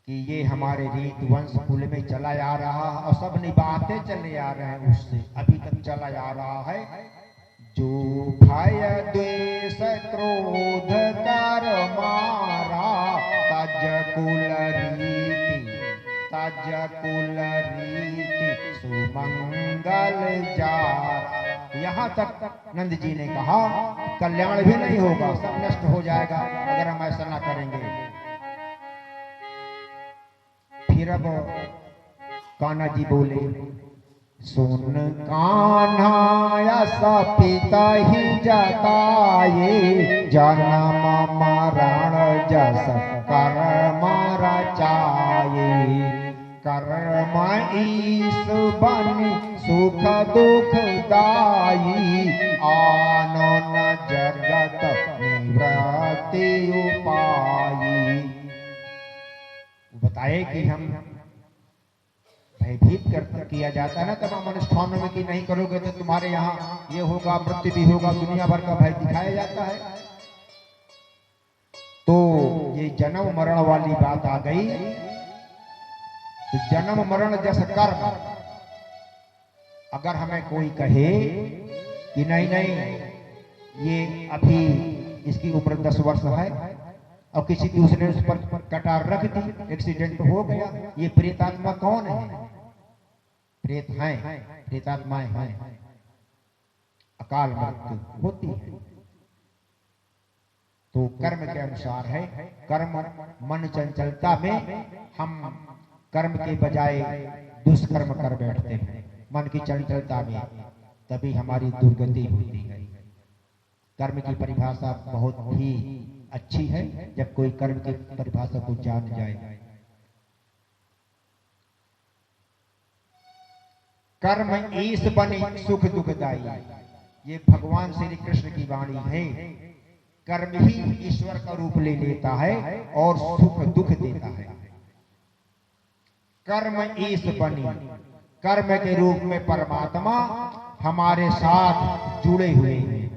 कि ये हमारे रीत वंश कुल में चला आ रहा है और सब निभाते चले आ रहे हैं, उससे अभी तक चला आ रहा है। जो भय द्वेष क्रोध कर मारा, तज कुल रीति, तज कुल रीति सुमंगल जार। यहाँ तक नंद जी ने कहा कल्याण भी नहीं होगा, सब नष्ट हो जाएगा अगर हम ऐसा ना करेंगे। फिर अब कान्हा जी बोले, सुन कान्हा पिता ही जताए, जन्म मरण जस कर्म रचाए। कर्म ईश बनि सुख दुख दाई, आनन जगत निवृत्ति उपाई। बताए कि हम भयभीत कर किया जाता है ना तमाम अनुष्ठानों में कि नहीं करोगे तो तुम्हारे यहाँ ये होगा, मृत्यु भी होगा, दुनिया भर का भय दिखाया जाता है। तो ये जन्म मरण वाली बात आ गई। तो जन्म मरण जैसा कर्म, अगर हमें कोई कहे कि नहीं नहीं ये अभी इसकी उम्र 10 वर्ष है और किसी दूसरे ने उस पर कटार रख दी, एक्सीडेंट हो गया, ये प्रेतात्मा कौन है? प्रेत हैं, प्रेतात्माएं हैं, अकाल मृत्यु होती है। तो कर्म के अनुसार है। कर्म मन चंचलता में हम कर्म के बजाय दुष्कर्म कर बैठते हैं, मन की चंचलता में, तभी हमारी दुर्गति होती है। कर्म की परिभाषा बहुत ही अच्छी है जब कोई कर्म की परिभाषा को जान जाए। कर्म ईश बनी सुख दुखदाई, ये भगवान श्री कृष्ण की वाणी है। कर्म ही ईश्वर का रूप ले लेता है और सुख दुख देता है। कर्म ईश बनी, कर्म के रूप में परमात्मा हमारे साथ जुड़े हुए हैं।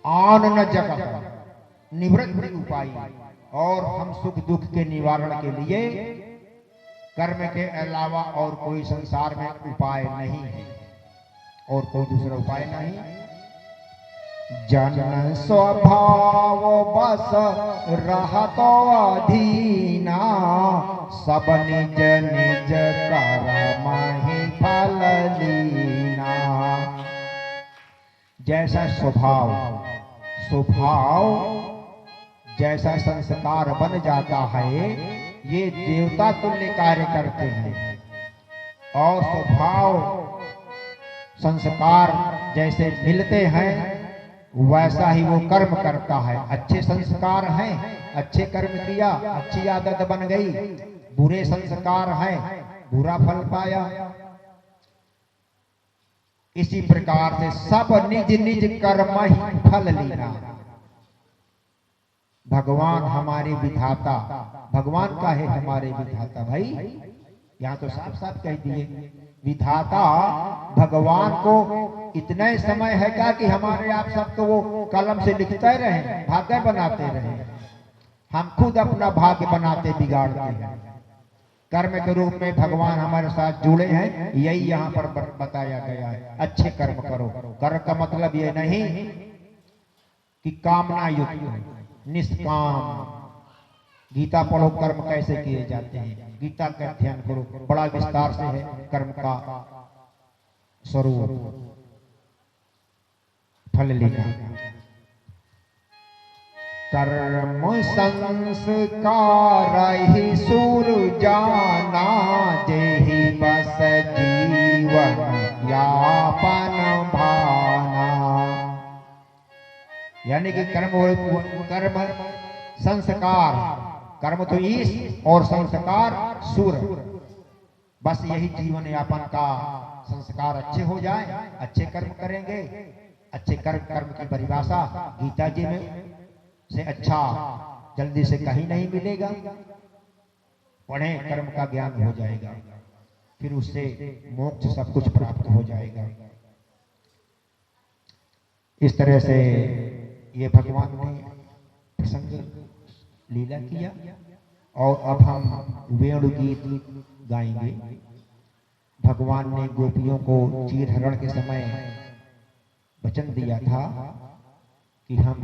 आनन जगत निवृत्ति उपाय, और हम सुख दुख के निवारण के लिए कर्म के अलावा और कोई संसार में उपाय नहीं है, और कोई दूसरा उपाय नहीं। जन स्वभाव बस रहतो अधीना, सब निज निज कर्म ही फल लीना। जैसा स्वभाव, स्वभाव जैसा संस्कार बन जाता है, ये देवता तुल्य कार्य करते हैं। और स्वभाव संस्कार जैसे मिलते हैं वैसा ही वो कर्म करता है। अच्छे संस्कार हैं, अच्छे कर्म किया, अच्छी आदत बन गई। बुरे संस्कार हैं, बुरा फल पाया। इसी प्रकार से सब निज निज कर्म ही फल लीना। भगवान हमारे विधाता, भगवान का है हमारे विधाता। भाई यहाँ तो साफ साफ कह दिए, विधाता भगवान को इतना समय है क्या कि हमारे आप सबको वो कलम से लिखते रहे, भाग्य बनाते रहे। हम खुद अपना भाग्य बनाते बिगाड़ते हैं। कर्म के रूप में भगवान हमारे साथ जुड़े हैं, यही यहाँ पर बताया गया है। अच्छे कर्म करो। कर्म का मतलब ये नहीं कि कामना युक्त, निष्काम। गीता पढ़ो, कर्म कैसे किए जाते हैं, गीता का अध्ययन करो, बड़ा विस्तार से है कर्म का स्वरूप। फल लेना, कर्म संस्कार ही सूर जाना, जेहि बस जीवन यापन भाना। यानी कि कर्म संस्कार, कर्म तो ईश और संस्कार सूर। बस यही जीवन यापन का संस्कार अच्छे हो जाए, अच्छे कर्म करेंगे। अच्छे कर्म की परिभाषा गीता जी में से अच्छा जल्दी से कहीं नहीं मिलेगा। पढ़ें, कर्म का ज्ञान हो जाएगा, फिर उससे मोक्ष सब कुछ प्राप्त हो जाएगा। इस तरह से ये भगवान ने प्रसंग लीला किया और अब हम वेणु गीत गाएंगे। भगवान ने गोपियों को चीरहरण के समय वचन दिया था कि हम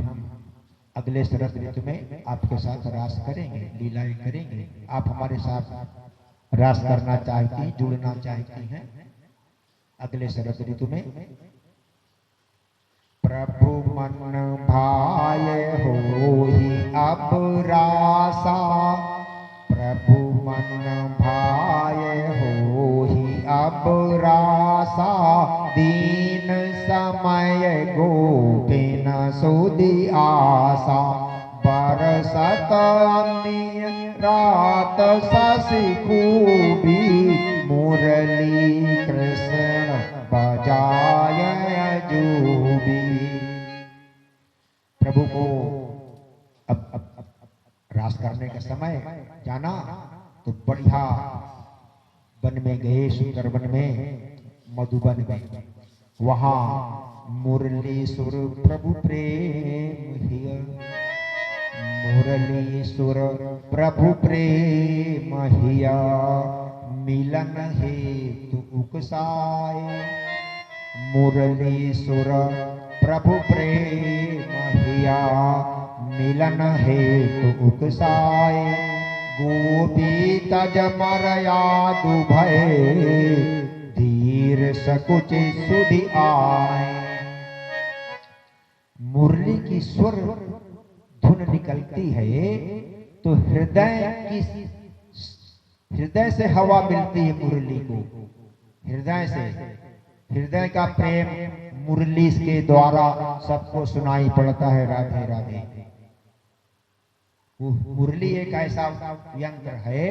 अगले शरद ऋतु में आपके साथ रास करेंगे, लीलाएं करेंगे। आप हमारे साथ रास करना चाहती, जुड़ना चाहती हैं अगले शरद ऋतु में। प्रभु मन भाय होहि अब रासा, प्रभु मन भाय होहि अब रासा, दीन समय गोपिन सुधि आसा, बरसत अनिय रात शशि खूबी, मुरली कृष्ण बजाय जूबी। प्रभु को अब रास करने का समय जाना तो बढ़िया वन में गए, सुंदर वन में, मधुबन में। वहां मुरली सुर प्रभु प्रेम हिय, मुरली सुर प्रभु प्रेम हिया, मिलन हेतु उकसाए, मुरली सुर प्रभु प्रेम हिया, मिलन हेतु उकसाए, गोपी तज मर्यादु भय, धीर सकुच सुधि आए। मुरली की स्वर धुन निकलती है तो हृदय से हवा मिलती है मुरली को, हृदय से। हृदय का प्रेम मुरली के द्वारा सबको सुनाई पड़ता है। राधे राधे। वो मुरली एक ऐसा यंत्र है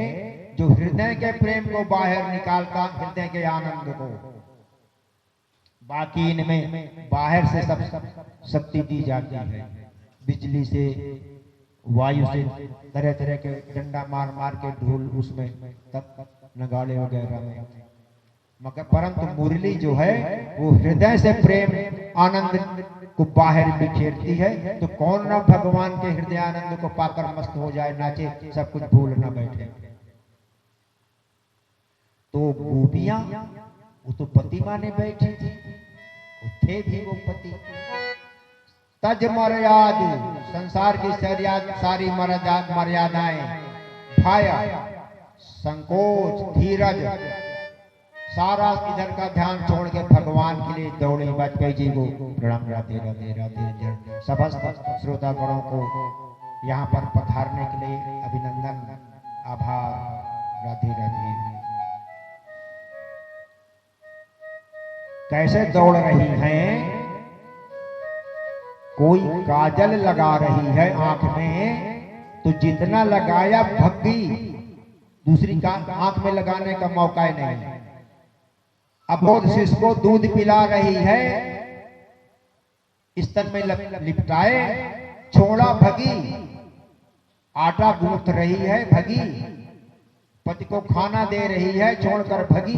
जो हृदय के प्रेम को बाहर निकालता, हृदय के आनंद को। बाकी इनमें बाहर से सब शक्ति दी जाती है, बिजली से, वायु से, तरह तरह के डंडा मार मार के ढोल उसमें, तब नगाड़े वगैरह में। मगर परंतु मुरली जो है वो हृदय से प्रेम आनंद को बाहर बिखेरती है। तो कौन ना भगवान के हृदय आनंद को पाकर मस्त हो जाए, नाचे, सब कुछ भूल ना बैठे। तो गोपियां वो तो पति माने बैठी थी, थे भी वो पति। तज मर्याद, संसार की सारी मर्यादाएं, भाया, संकोच, धीरज, सारा इधर का ध्यान छोड़ के भगवान के लिए दौड़े। वाजपेयी जी को प्रणाम। राधे राधे राधे। समस्त श्रोता गणों को यहाँ पर पधारने के लिए अभिनंदन, आभार। राधे राधे। कैसे दौड़ रही हैं? कोई काजल लगा रही है आंख में तो जितना लगाया भक्ति, दूसरी आंख में लगाने का मौका ही नहीं। अबोध शिष्य को दूध पिला रही है, स्तन में लिपटाए, छोड़ा भगी, आटा गूंथ रही है भगी, पति को खाना दे रही है छोड़कर भगी,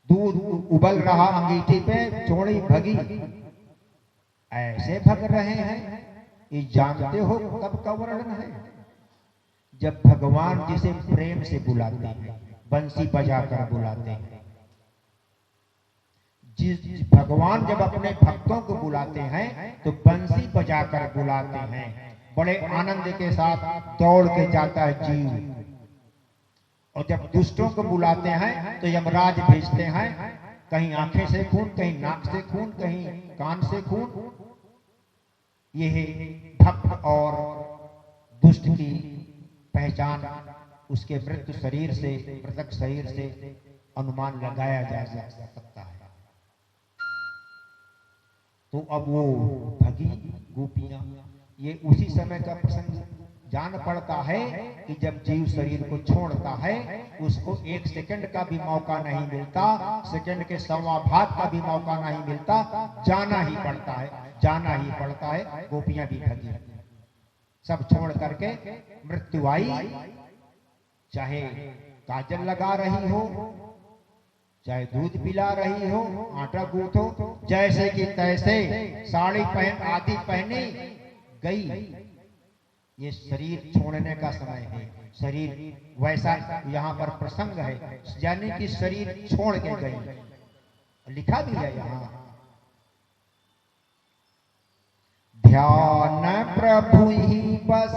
दूध उबल रहा अंगीठी पे, छोड़ी भगी। ऐसे भग रहे हैं, ये जानते हो कब का वर्णन है? जब भगवान जिसे प्रेम से बुलाते हैं, बंसी बजाकर बुलाते हैं। जिस भगवान जब अपने भक्तों को बुलाते हैं तो बंसी बजाकर बुलाते हैं, बड़े आनंद के साथ दौड़ के जाता है जीव। और जब दुष्टों को बुलाते हैं तो यमराज भेजते हैं, कहीं आंखें से खून, कहीं नाक से खून, कहीं कान से खून। ये भक्त और दुष्ट की पहचान उसके मृत्यु शरीर से, मृतक शरीर से अनुमान लगाया जा सकता है। तो अब वो भगी गोपियां, ये उसी समय का प्रसंग जान पड़ता है कि जब जीव शरीर को छोड़ता है उसको एक सेकंड का भी मौका नहीं मिलता, सेकंड के 1.25 भाग का भी मौका नहीं मिलता, जाना ही पड़ता है, जाना ही पड़ता है। गोपियां भी भगी, सब छोड़ करके मृत्यु आई। चाहे काजल लगा रही हो, चाहे दूध पिला रही हो, आटा गूंथो, जैसे कि तैसे साड़ी पहन आदि पहनी गई, ये शरीर छोड़ने का समय है। शरीर वैसा यहाँ पर प्रसंग है, यानी कि शरीर छोड़ के गई, लिखा भी है यहाँ। ध्यान प्रभु ही बस,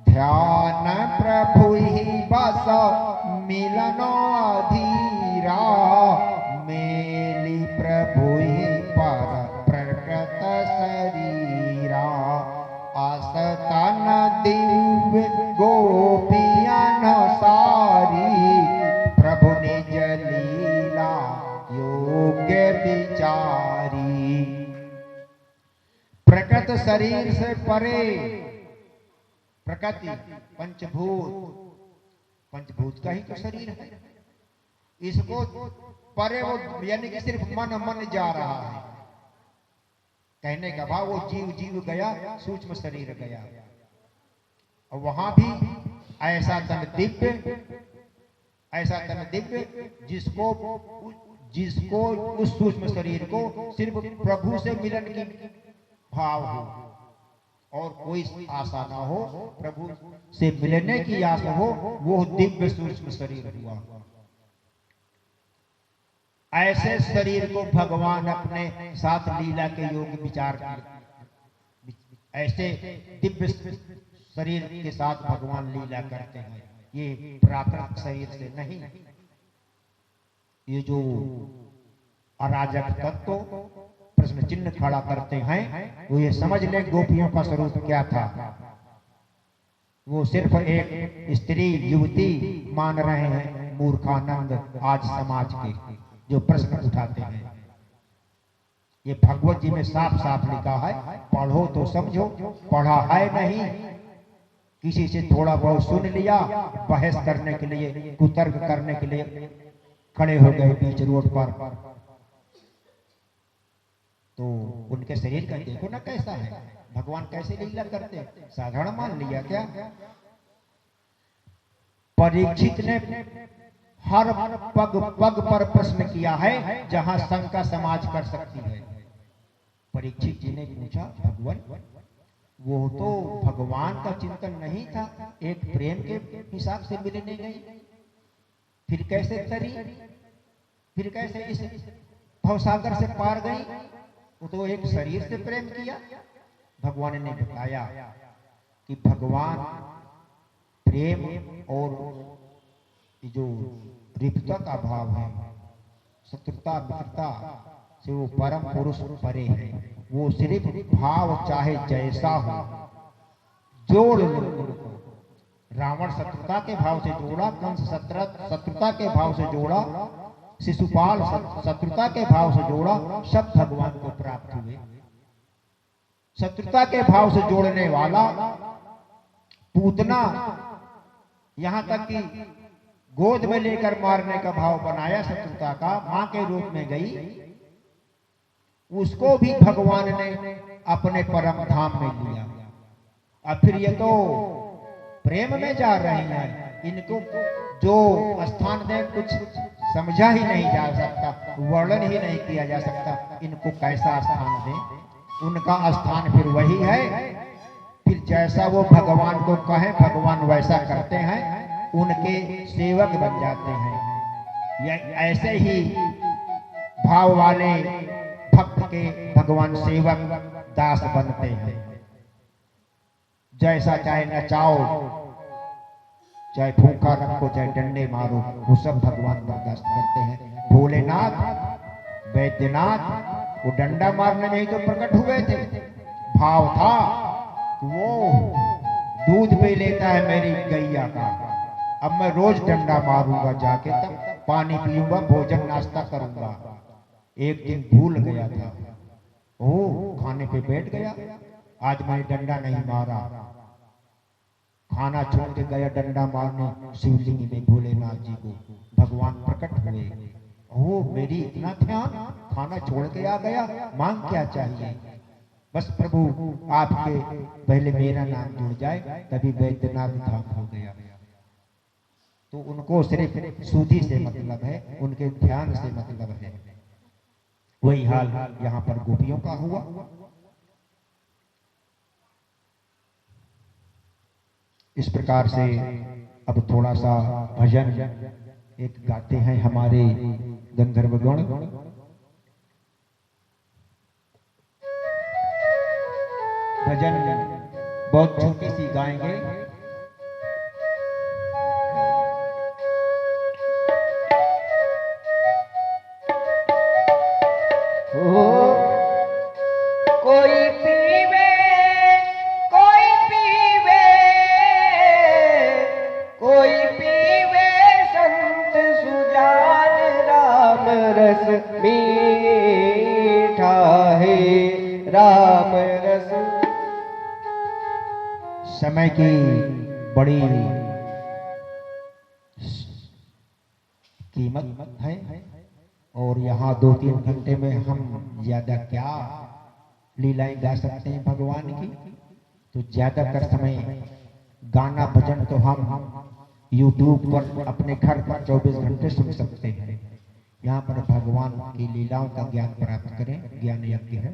ध्यान प्रभु ही बस, मिलनो धीरा, मेली प्रभु ही पर प्रकृत शरीरा, आस्तन दिव्य गोपियन सारी, प्रभु निज लीला योग्य विचारी। प्रकृत शरीर से परे, प्रकृति पंचभूत, पंचभूत का ही तो शरीर है, इसको परे वो यानी कि सिर्फ मन जा रहा है। कहने का भाव वो जीव जीव गया, सूक्ष्म शरीर गया, और वहां भी ऐसा तन दिव्य, ऐसा तन दिव्य जिसको उस सूक्ष्म शरीर को सिर्फ प्रभु से मिलन की भाव हो और कोई आशा ना हो, प्रभु से मिलने की आशा हो, वो दिव्य सूक्ष्म शरीर हुआ। ऐसे शरीर को भगवान अपने साथ लीला के योग विचार कर, ऐसे दिव्य शरीर के साथ भगवान लीला करते हैं। ये प्राकृतिक शरीर से नहीं। ये जो अराजक तत्व प्रश्न चिन्ह खड़ा करते हैं, वो ये समझ ले गोपियों का स्वरूप क्या था। वो सिर्फ एक स्त्री युवती मान रहे हैं मूर्खानंद आज समाज के जो प्रश्न उठाते हैं। ये भगवत जी में साफ साफ लिखा है, पढ़ो तो समझो, पढ़ा है नहीं, किसी से थोड़ा बहुत सुन लिया, बहस करने के लिए, कुतर्क करने के लिए खड़े हो गए बीच रोड पर, तो उनके शरीर का देखो ना कैसा है, भगवान कैसे लीला करते, साधारण मान लिया क्या। परीक्षित ने हर पग पग पर प्रश्न किया है जहां शंका समाज कर सकती है। परीक्षित जी ने पूछा, भगवान वो तो भगवान का चिंतन नहीं था, एक प्रेम के हिसाब से मिलने गई, फिर कैसे तरी, फिर कैसे इस भवसागर से पार गई, वो तो एक शरीर से प्रेम किया। भगवान ने बताया कि भगवान प्रेम और जो रिक्तता का भाव है, शत्रुता मित्रता से वो परम पुरुष परे है। वो सिर्फ भाव चाहे जैसा हो जोड़ लो। रावण शत्रुता के भाव से जोड़ा, कंस शत्रुता के भाव से जोड़ा, शिशुपाल शत्रुता के भाव से जोड़ा, सब भगवान को प्राप्त हुए। शत्रुता के भाव से जोड़ने वाला पूतना यहां तक कि गोद में लेकर मारने का भाव बनाया, शत्रुता का मां के रूप में गई, उसको भी भगवान ने अपने परम धाम में लिया। अब फिर ये तो प्रेम में जा रही हैं, इनको जो स्थान दे कुछ समझा ही नहीं जा सकता, वर्णन ही नहीं किया जा सकता, इनको कैसा स्थान दे। उनका स्थान फिर वही है, फिर जैसा वो भगवान को कहे भगवान वैसा करते हैं, उनके सेवक बन जाते हैं। ऐसे ही भाव वाले भक्त के भगवान सेवक दास बनते हैं। जैसा चाहे नचाओ, चाहे फूंका रखो, चाहे डंडे मारो, वो सब भगवान बर्दाश्त करते हैं। भोलेनाथ वैद्यनाथ वो डंडा मारने नहीं तो प्रकट हुए थे, भाव था वो दूध पे लेता है मेरी गैया का, अब मैं रोज डंडा मारूंगा जाके, तब पानी पीऊंगा, भोजन नाश्ता करूंगा। एक दिन भूल गया था, ओ खाने पे बैठ गया, आज मैंने डंडा नहीं मारा, खाना छोड़ के गया डंडा मारने शिवलिंग में भोलेनाथ जी को। भगवान प्रकट हुए, ओ मेरी इतना ध्यान, खाना छोड़ के आ गया, मांग क्या चाहिए। बस प्रभु आपके पहले मेरा नाम जुड़ जाए, तभी वैद्यनाथ धाम हो गया। तो उनको सिर्फ सूदी से मतलब है, उनके ध्यान से मतलब है। वही हाल यहाँ पर गोपियों का हुआ। इस प्रकार से अब थोड़ा सा भजन एक गाते हैं हमारे गंधर्वगण। भजन बहुत छोटी सी गाएंगे। कोई पीवे कोई पीवे संत सुजान राम रस मीठा है राम रस। समय की बड़ी कीमत है और यहाँ 2-3 घंटे में हम ज्यादा क्या लीलाएं गा सकते हैं भगवान की। तो ज्यादातर समय गाना भजन तो हम YouTube पर अपने घर पर 24 घंटे सुन सकते हैं। यहाँ पर भगवान की लीलाओं का ज्ञान प्राप्त करें, ज्ञान यज्ञ है,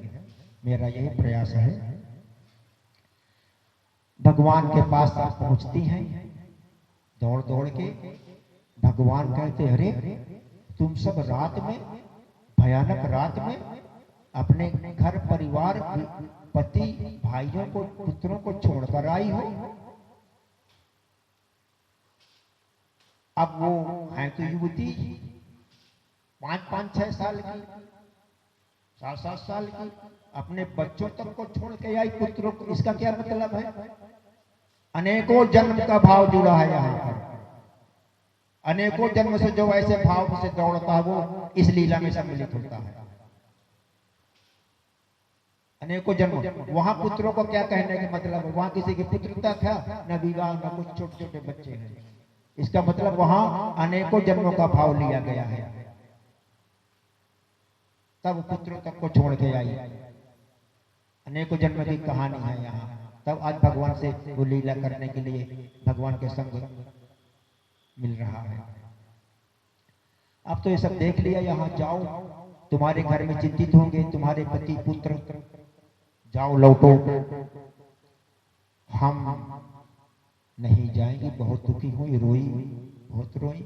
मेरा यही प्रयास है। भगवान के पास आप पहुंचती हैं दौड़ दौड़ के। भगवान कहते अरे तुम सब रात में, भयानक रात में अपने घर परिवार पति भाइयों को पुत्रों को छोड़कर आई हो। अब वो है तो युवती 5-5, 6 साल की, 7-7 साल की, अपने बच्चों तक को छोड़ के आई, पुत्रों को। इसका क्या मतलब है? अनेकों जन्म का भाव जुड़ा है यहाँ पर। अनेकों जन्म से जो ऐसे भाव से दौड़ता है वो इस लीला में सम्मिलित होता है। अनेकों जन्म। वहां पुत्रों को क्या कहने का मतलब है? वहां किसी की पुत्रता था न विवाह, न कुछ, छोटे छोटे बच्चे हैं। इसका मतलब वहां अनेकों जन्मों का भाव लिया गया है। तब पुत्रों तक को छोड़ के आई। अनेकों जन्म की कहानी है यहाँ। तब आज भगवान से वो लीला करने के लिए भगवान के संग मिल रहा है। अब तो ये सब देख लिया। यहाँ जाओ, तुम्हारे घर में चिंतित होंगे तुम्हारे पति पुत्र, जाओ लौटो। हम नहीं जाएंगे। बहुत दुखी हुई, रोई, बहुत रोई।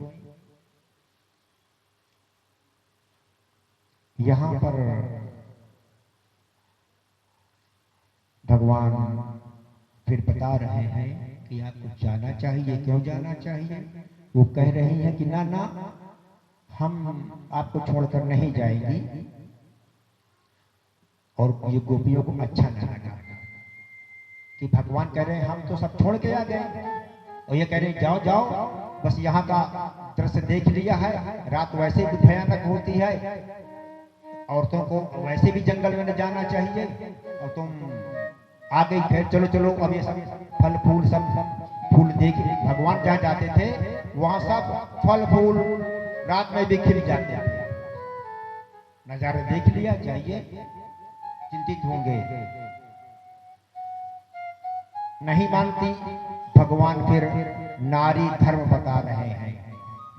यहाँ पर भगवान फिर बता रहे हैं कि आपको जाना चाहिए। क्यों जाना चाहिए? वो कह रही हैं कि ना ना, हम आपको छोड़कर नहीं जाएंगी। और ये गोपियों को अच्छा न लगा कि भगवान कह रहे हैं हम तो सब छोड़ के आ गए, और ये कह रहे हैं जाओ जाओ, बस यहाँ का दृश्य देख लिया है। रात वैसे भी भयानक होती है, औरतों को वैसे भी जंगल में न जाना चाहिए, और तुम आ गई फिर। चलो चलो, अब ये सब फल फूल, सब फूल देख, भगवान जहाँ जाते थे वहां सब फल फूल रात में भी खिल जाते थे। नजारा देख लिया, जाइए, चिंतित होंगे। नहीं मानती। भगवान फिर नारी धर्म बता रहे हैं।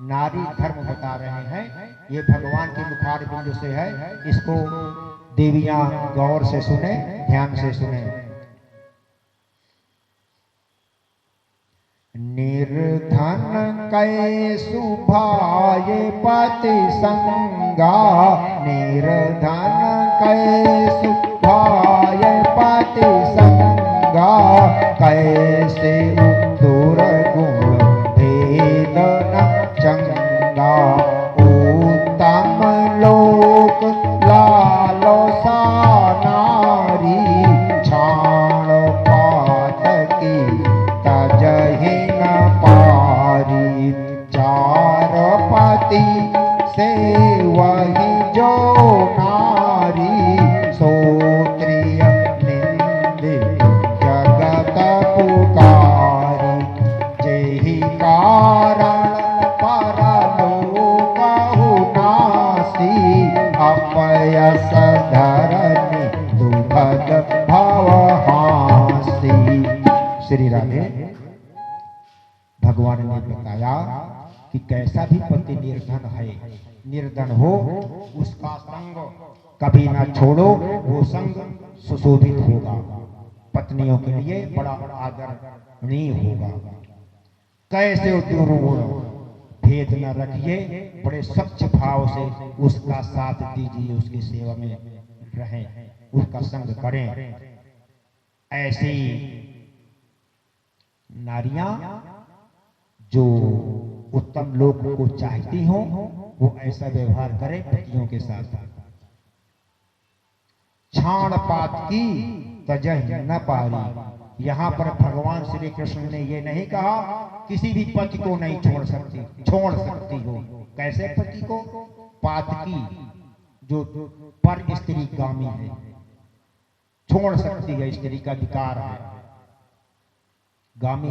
नारी धर्म बता रहे हैं। ये भगवान के मुखार बिंदु से है। इसको देवियां गौर से सुने, ध्यान से सुने। निर्धन कै सुभाए पति संगा, निर्धन कै सुभाए पति संगा, कैसे दुर्गुण भेद न चंगा, उत्तम लोक लालसा नारी, छाण पात की तजहि न पारी, चार पति से वही जो नारी, सोत्रिय निंदित जगत पुकारी, जेहि कारण परलोकहु नासी, अपयस धरनी दुर्भग भवहासी। श्री राधे। भगवान ने बताया कि कैसा भी पति निर्धन है, निर्धन हो, उसका संग कभी ना छोड़ो, वो संग सुशोभित होगा। पत्नियों के लिए बड़ा आदरणीय होगा। कैसे दुर्गुण भेद न रखिए, बड़े स्वच्छ भाव से उसका साथ दीजिए, उसकी सेवा में रहें, उसका संग करें। ऐसी नारियां जो उत्तम लोक को चाहती हों, वो ऐसा व्यवहार करें पतियों के साथ। छाण पात की तजह न पारी, यहाँ पर भगवान श्री कृष्ण ने ये नहीं कहा किसी भी पति को नहीं छोड़ सकती हो। कैसे पति को? पात की, जो पर स्त्री गामी है, छोड़ सकती है, स्त्री का अधिकार है। गामी